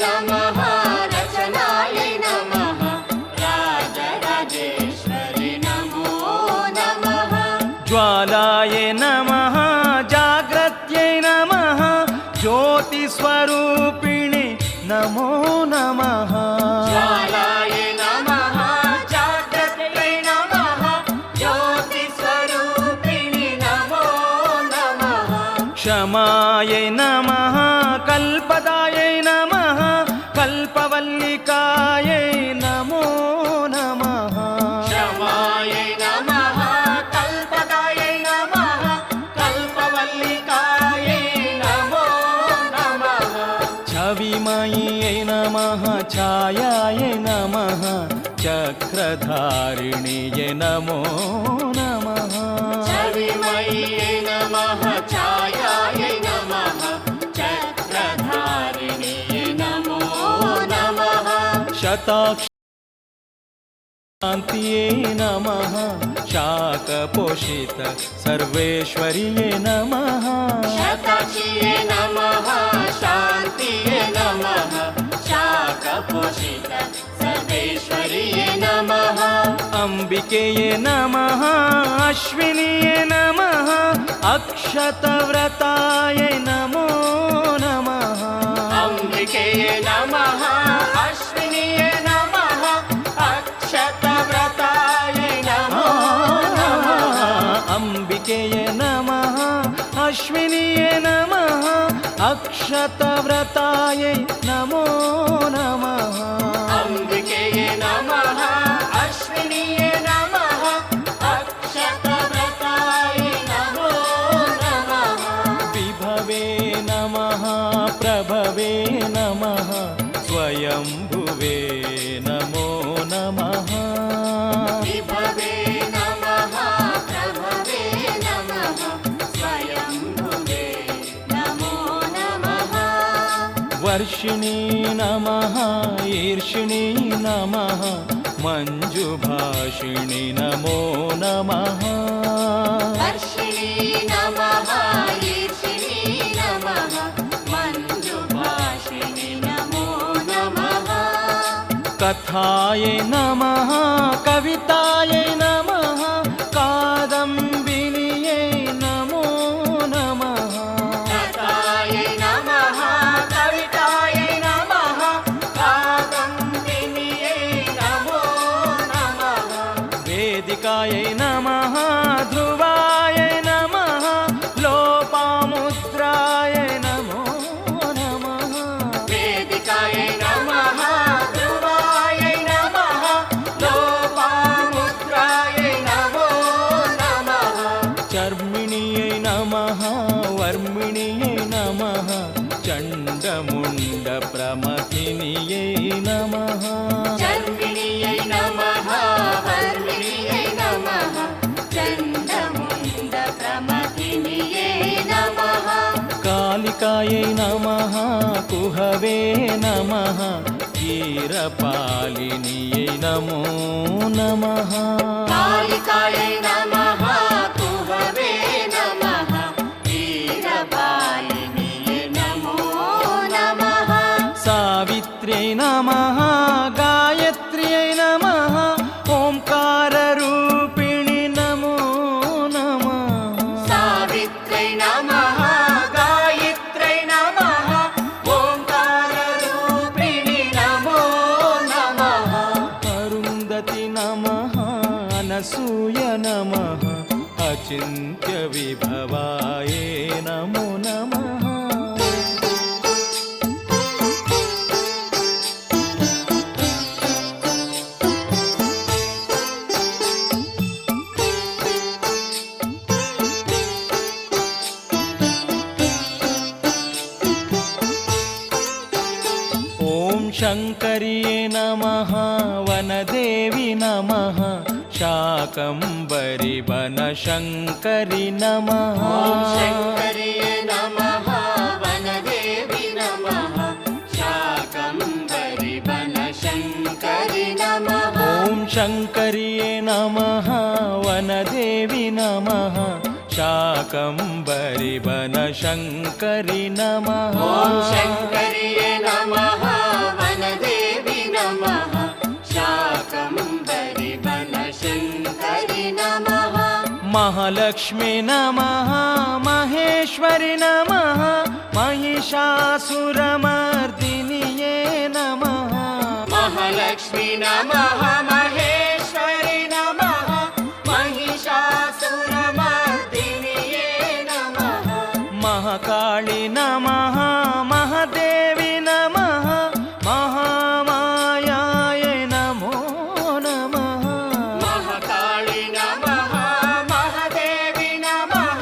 नमः रचनायै नमः राजराजेश्वरि नमो नमः ज्वालायै नमः जाग्रत्यै नमः ज्योतिस्वरूपिणि नमो नमः ज्वालायै नमः जाग्रत्यै नमः ज्योतिस्वरूपिणि नमो नमः क्षमायै नमः कल्पदायै नमः कल्पवल्लिकायै नमो नमः क्षमायै नमः कल्पदायै नमः कल्पवल्लिकायै नमो नमः छविमय्यै नमः छायायै नमः चक्रधारिण्यै नमो नमः छविमय्यै नमः छायायै नमः चक्रधारिण्यै नमो नमः शताक्षान्त्यै नमः शाकपोषित सर्वेश्वर्यै नमः शताक्षिये नमः शान्तिये नमः शाकपोषित सर्वेश्वर्ये नमः अम्बिकेये नमः अश्विनीये नमः अक्षतव्रतायै नमो नमः अम्बिकेये नमः अश्विनीये नमः अक्षतव्रतायै नमो नमः अम्बिकेये नमः अश्विनीये नमः अक्षतव्रतायै नमो नमः अम्बिकेये नमः अश्विनीये नमः अक्षतव्रतायै नमो नमः विभवे नमः प्रभवे नमः स्वयंभुवे नमो नमः विभवे नमः प्रभवे नमः स्वयंभुवे नमो नमः वर्षिणी नमः ईर्षिणी नमः मञ्जुभाषिणि नमो नमः वर्षिणी नमः ईर्षिणी नमः मञ्जुभाषिणि नमो नमः कथायै नमः कवितायै नमः कादम्बिन्यै नमो नमः कथायै नमः कवितायै नमः कादम्बिन्यै नमो नमः वेदिकायै नमः ध्रुवायै नमः लोपामुद्रायै नमो नमः वेदिकायै नमः ध्रुवायै नमः लोपामुद्रायै नमो नमः चर्मिण्यै नमः वर्मिण्यै नमः चण्डमुण्डप्रमथिन्यै नमः चर्मिण्यै नमः वर्मिण्यै नमः चण्डमुण्डप्रमथिन्यै नमः कालिकायै नमः कुहवे नमः क्षीरपालिन्यै नमो नमः कालिकायै नमः कुहवे नमः क्षीरपालिन्यै नमो नमः सावित्र्यै नमः गायत्र्यै नमः ओंकाररूपिणि नमो नमः सावित्र्यै नमः गायत्र्यै नमः ओंकाररूपिणि नमो नमः अरुन्धति नमः अनसूय नमः अचिन्त्यविभवाय नमो नमः ॐ शङ्कर्ये नमः वनदेवी नमः शाकम्भरि वनशङ्करि नमः ॐ शङ्कर्ये नमः वनदेवी नमः शाकम्भरि वनशङ्करि नमः ॐ शङ्कर्ये नमः वनदेवी नमः शाकम्भरि वनशङ्करि नमः ॐ शङ्कर्ये नमः महालक्ष्मी नमः महेश्वरि नमः महिषासुरमर्दिनिये नमः महालक्ष्मी नमः महेश्वरि नमः महिषासुरमर्दिनिये नमः महाकाली नमः महादेवी नमः महामायायै नमो नमः महाकाली नमः महादेवी नमः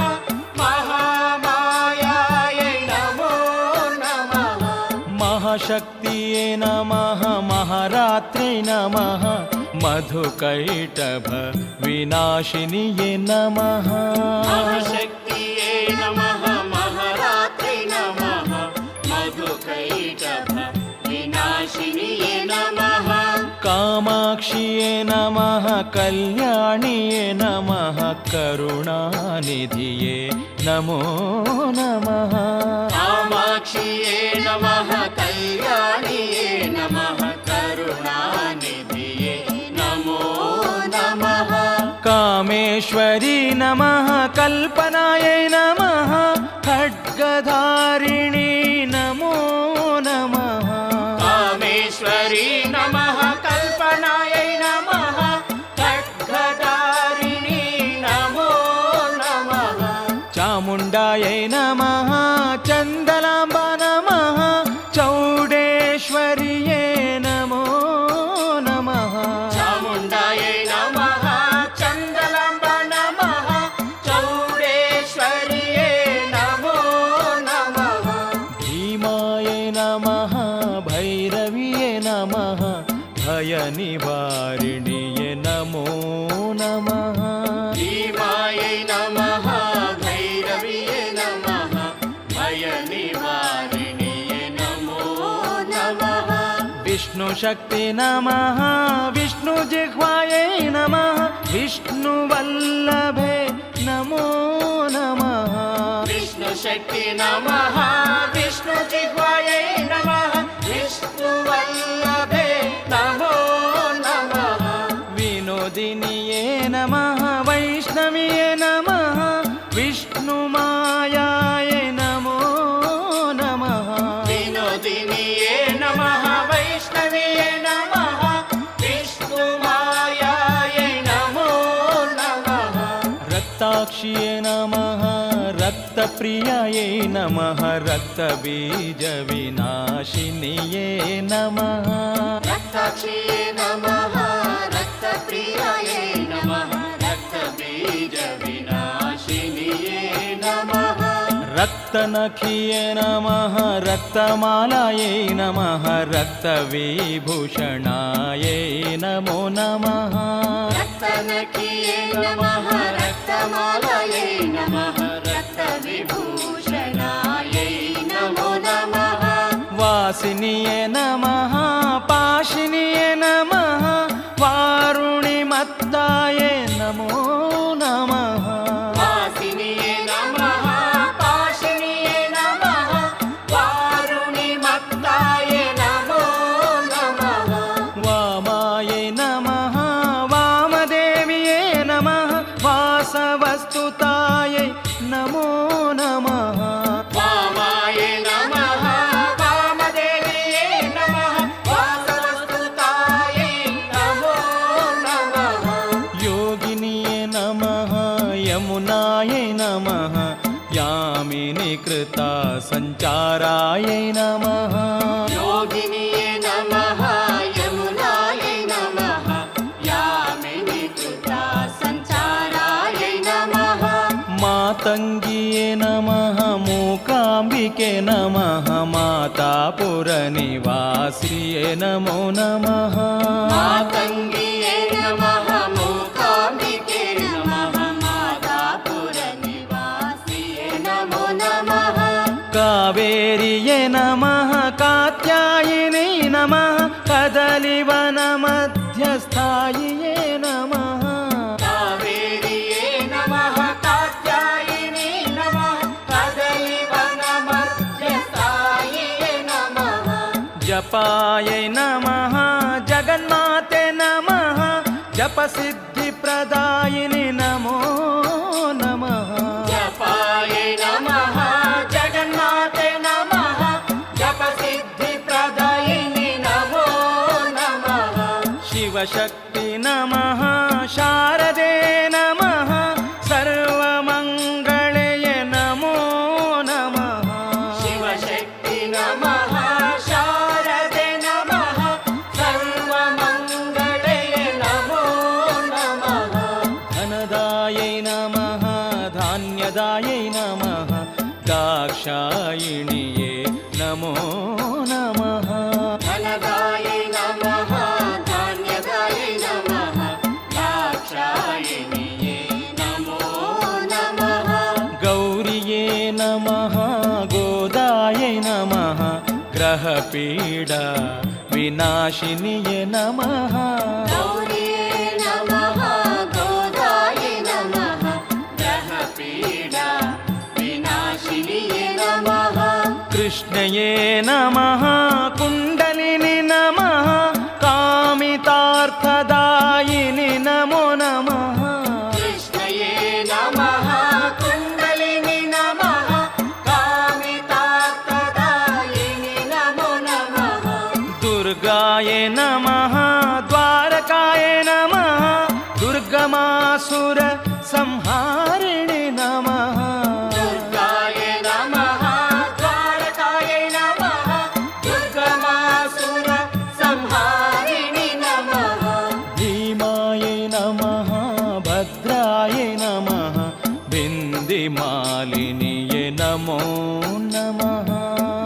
महामायायै नमो नमः महाशक्तिये नमः महारात्रे नमः मधुकैटभ विनाशिनिये नमः महाशक्तिये नमः महारात्रे नमः मधुकैटभ विनाशिनिये नमः कामाक्षिये नमः कल्याणिये नमः करुणानिधिये नमो नमः कामाक्षिये नमः कल्याणिये नमः करुणानिधिये नमो नमः कामेश्वरी नमः कल्पनायै नमः खड्गधारिणी नमो नमः कामेश्वरी नमः कल्पनायै नमः खड्गधारिणी नमो नमः चामुण्डायै नमः चन्दलाम्बा नमः चौडेश्वर्यै नमो नमः चामुण्डायै नमः चन्दलाम्बा नमः चौडेश्वर्यै नमो नमः भीमायै नमः भैरव्यै नमः भयनिवारिण्यै नमो नमः भीमायै नमः भैरव्यै नमः भयनिवारिण्यै नमो नमः विष्णुशक्ति नमः विष्णुजिह्वायै नमः विष्णुवल्लभे नमो नमः विष्णुशक्ति नमः विष्णुजिह्वायै नमः विष्णुवल्लभे नमो नमः विनोदिनिये नमः वैष्णविये नमः विष्णुमायायै नमो नमः विनोदिनिये नमः वैष्णविये नमः विष्णुमायायै नमो नमः रक्ताक्षिये नमः रक्तप्रियायै नमः रक्तबीजविनाशिनिये नमः रक्ताक्षिये नमः रक्तप्रियायै नमः रक्तबीजविनाशिनिये नमः रक्तनखिये नमः रक्तमालायै नमः रक्तविभूषणायै नमो नमः रक्तनखिये नमः रक्तमालायै नमः रक्तविभूषणायै नमो नमः वासिनिये नमः पाशिनिये नमः वारुणिमत्तायै नमो नमः वासिनिये नमः पाशिनिये नमः वारुणिमत्तायै नमो नमः वामायै नमः वामदेव्यै नमः वासवस्तुतायै नमो नमः वामायै नमः वामदेव्यै नमः वासवस्तुतायै नमो नमः योगिनिये नमः यमुनायै नमः यामिनी कृता सञ्चारायै नमः योगिनिये नमः यमुनायै नमः यामिनी कृता सञ्चारायै नमः मातङ्गिये नमः मूकाम्बिके नमः मातापुरनिवासिये नमो नमः मातङ्गिये नमः मूकाम्बिके नमः मातापुरनिवासिये नमो नमः कावेरिये नमः कात्यायिनी नमः कदलीवनमध्यस्थायिये नमः कावेरिये नमः कात्यायिनी नमः कदलीवनमध्यस्थायिये नमः जपायै नमः जगन्माते नमः जपसिद्धिप्रदायिनि नमो ಶಿವಶಕ್ತಿ ನಮಃ ಶಾರದೆ ನಮಃ ಸರ್ವಮಂಗಳೆಯೇ ನಮೋ ನಮಃ ಶಿವಶಕ್ತಿ ನಮಃ ಶಾರದೆ ನಮಃ ಸರ್ವಮಂಗಳೇ ನಮೋ ನಮಃ ಧನದಾಯೈ ನಮಃ ಧಾನ್ಯದಾಯೈ ನಮಃ ದಾಕ್ಷಾಯಿಣಿಯೇ ನಮೋ ನಮಃ ಧನದಾಯೈ ನಮಃ ಧಾನ್ಯದಾಯೈ ನಮಃ ದಾಕ್ಷಾಯಿಣಿಯೇ ನಮೋ ನಮಃ ಗೌರಿಯೇ ನಮಃ ಗೋದಾಯೈ ನಮಃ ಗ್ರಹಪೀಡಾ ವಿನಾಶಿನಿಯೇ ನಮಃ ಗೌರಿಯೇ ನಮಃ ಗೋದಾಯೈ ನಮಃ ಗ್ರಹಪೀಡಾ ವಿನಾಶಿನಿಯೇ ನಮಃ ಕೃಷ್ಣಯೇ ನಮಃ ಕುಂಡಲಿನಿ ನಮಃ ಕಾಮಿತಾರ್ಥದಾಯಿನಿ ನಮೋ ನಮಃ ಕೃಷ್ಣಯೇ ನಮಃ ಕುಂಡಲಿನಿ ನಮಃ ಕಾಮಿತಾರ್ಥದಾಯಿನಿ ನಮೋ ನಮಃ ದುರ್ಗಾಯೇ ನಮಃ ದ್ವಾರಕಾಯೇ ನಮಃ ದುರ್ಗಮಾಸುರ ಸಂಹಾರಿಣಿ ನಮಃ ದುರ್ಗಾಯ ನಮಃ ದ್ವಾರಕಾಯ ನಮಃ ದುರ್ಗಮಾಸುರ ಸಂಹಾರಿಣಿ ನಮಃ ಭೀಮಾಯೇ ನಮಃ ಭದ್ರಾಯೇ ನಮಃ ಬಿಂದಿಮಾಲಿನಿಯೇ ನಮೋ ನಮಃ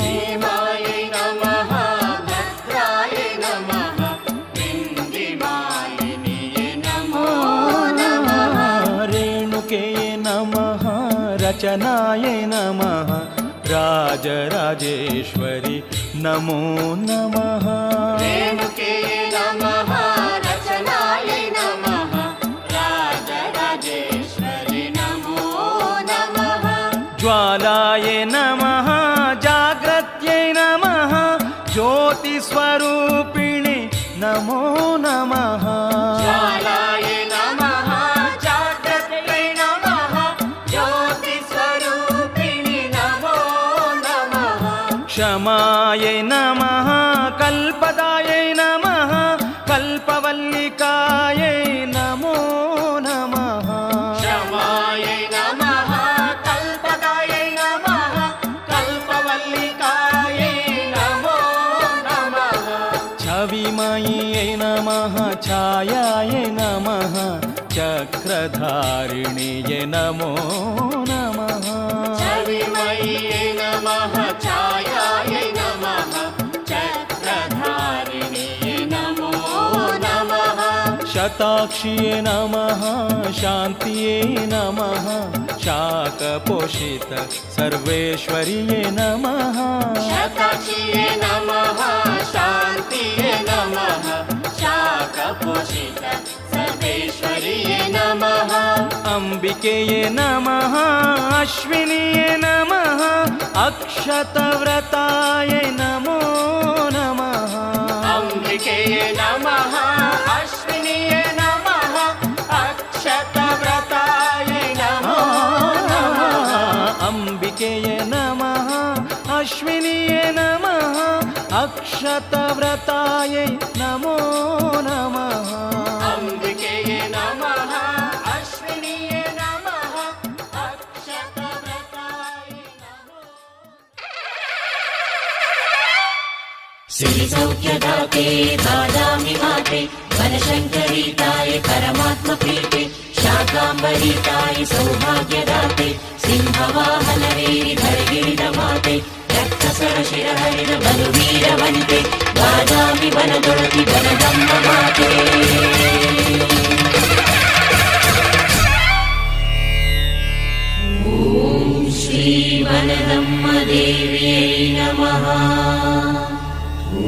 ಭೀಮಾಯ ನಮಃ ಭದ್ರಾಯ ನಮಃ ಬಿಂದಿಮಾಲಿನಿಯೇ ನಮೋ ನಮಃ ರೇಣುಕೆಯೇ ನಮಃ ರಚನಾಯೇ ನಮಃ ರಾಜರಾಜೇಶ್ವರಿ ನಮೋ ನಮಃ ರೇಣುಕೆಯೇ ನಮಃ ರಚನಾಯ ನಮಃ ರಾಜರಾಜೇಶ್ವರಿ ನಮೋ ನಮಃ ಜ್ವಾಲಾಯೇ ನಮಃ ಜಾಗ್ರತ್ಯೈ ನಮಃ ಜ್ಯೋತಿಸ್ವರೂಪಿಣಿ ನಮೋ ನಮಃ ಜ್ವಾಲಾಯ ನಮಃ ಜಾಗೃತೈ ನಮಃ ಜ್ಯೋತಿ ಸ್ವರೂಪಿಣಿ ನಮೋ ನಮಃ ಕ್ಷಮಾಯೈ ನಮಃ ಕಲ್ಪದಾಯೈ ನಮಃ ಕಲ್ಪವಲ್ಲಿಕಾಯೈ ನಮೋ ನಮಃ ಕ್ಷಮಾಯ ನಮಃ ಕಲ್ಪದಾಯ ನಮಃ ಕಲ್ಪವಲ್ಲಿಕಾಯ ನಮೋ ನಮಃ छविमयी नमः छायायै नमः चक्रधारिण्यै नमो नमः छविमयी नमः छायाय नमः चक्रधारिण्यै नमो नमः शताक्ष्यै नमः शान्त्यै नमः शाकपोषित सर्वेश्वर्यै नमः शताक्षिये नमः शान्तिये नमः शाकपोषित सर्वेश्वर्ये नमः अम्बिकेये नमः अश्विनीये नमः अक्षतव्रतायै नमो नमः अम्बिकेये नमः अश्विनीये नमः अक्षतव्रतायै नमो नमः अम्बिकेये नमः अश्विनीये नमः अक्षतव्रतायै नमो नमः अम्बिकेये नमः अश्विनीये नमः अक्षतव्रतायै नमो श्रीसौख्यदाते बादामि माते वनशङ्करीताय परमात्मप्रीते शाकाम्बरीताय सौभाग्यदाते सिंहवाहनवीरिधरगिरिदमाते रक्तसरशिरहरिण बलुवीरवनिते बादामि वनदुरति वनदम्म माते ॐ श्रीवनदम्मदेव्यै नमः ॐ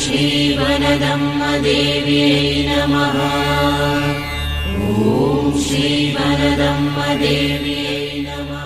श्रीवनदम्मदेव्यै नमः ॐ श्रीवनदम्मदेव्यै नमः